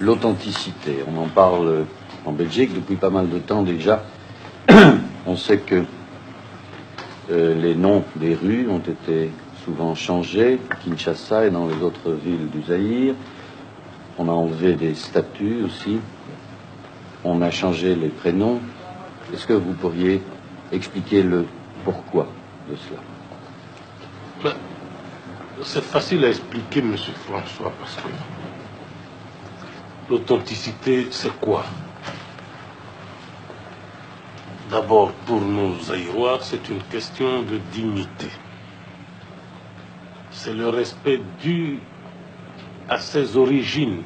l'authenticité. On en parle en Belgique depuis pas mal de temps déjà. On sait que les noms des rues ont été souvent changés, à Kinshasa et dans les autres villes du Zaïre. On a enlevé des statues aussi. On a changé les prénoms. Est-ce que vous pourriez expliquer le pourquoi de cela? C'est facile à expliquer, M. François, parce que l'authenticité, c'est quoi? D'abord, pour nos Zaïrois, c'est une question de dignité. C'est le respect dû à ses origines.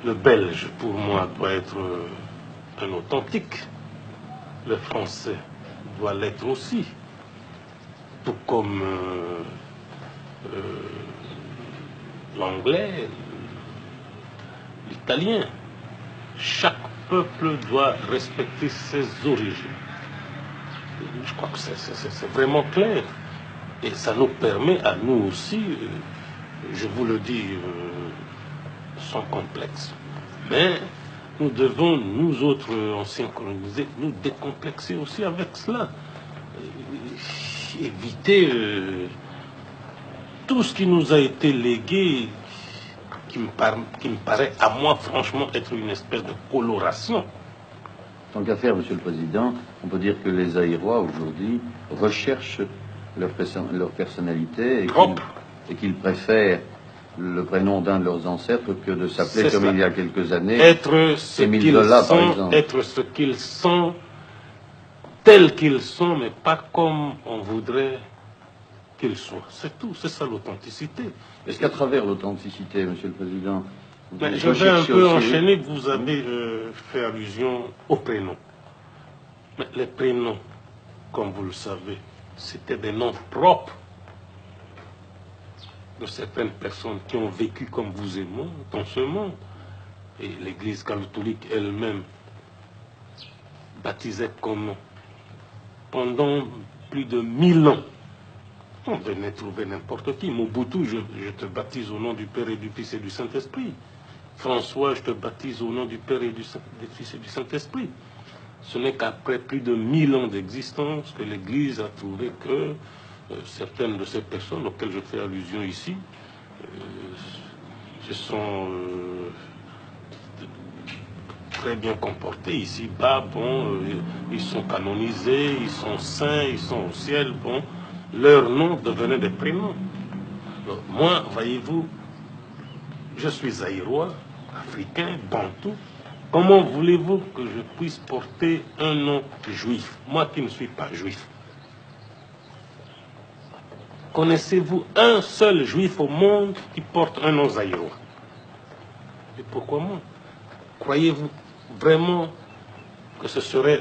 Le Belge, pour moi, doit être un authentique. Le Français doit l'être aussi. Tout comme l'anglais, l'italien. Chaque peuple doit respecter ses origines. Je crois que c'est vraiment clair. Et ça nous permet à nous aussi, je vous le dis sans complexe, mais nous devons, nous autres anciens colonisés, nous décomplexer aussi avec cela. Éviter tout ce qui nous a été légué, qui me paraît à moi franchement être une espèce de coloration. Tant qu'à faire, Monsieur le Président, on peut dire que les Zaïrois aujourd'hui recherchent leur personnalité et qu'ils préfèrent le prénom d'un de leurs ancêtres que de s'appeler comme il y a quelques années être ce Émile Zola, par exemple. Être ce qu'ils sont, tels qu'ils sont, mais pas comme on voudrait qu'ils soient. C'est tout, c'est ça l'authenticité. Est-ce qu'à travers l'authenticité, Monsieur le Président, je vais un peu enchaîner, vous avez fait allusion aux prénoms. Mais les prénoms, comme vous le savez, c'était des noms propres de certaines personnes qui ont vécu comme vous et moi dans ce monde. Et l'Église catholique elle-même baptisait comment? Pendant plus de 1000 ans. On venait trouver n'importe qui. Mobutu, je te baptise au nom du Père et du Fils et du Saint-Esprit. François, je te baptise au nom du Père et du Fils et du Saint-Esprit. Ce n'est qu'après plus de 1000 ans d'existence que l'Église a trouvé que certaines de ces personnes auxquelles je fais allusion ici se sont très bien comportés ici-bas. Bon, ils sont canonisés, ils sont saints, ils sont au ciel. Bon, leurs noms devenaient des prénoms. Donc, moi, voyez-vous, je suis zaïrois, africain, bantou. Comment voulez-vous que je puisse porter un nom juif, moi qui ne suis pas juif? Connaissez-vous un seul juif au monde qui porte un nom zaïrois? Et pourquoi moi? Croyez-vous vraiment que ce serait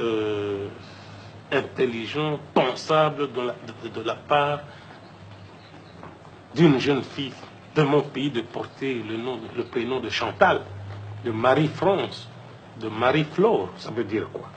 intelligent, pensable de la part d'une jeune fille de mon pays de porter le prénom de Chantal, de Marie-France, de Marie-Flore? Ça veut dire quoi?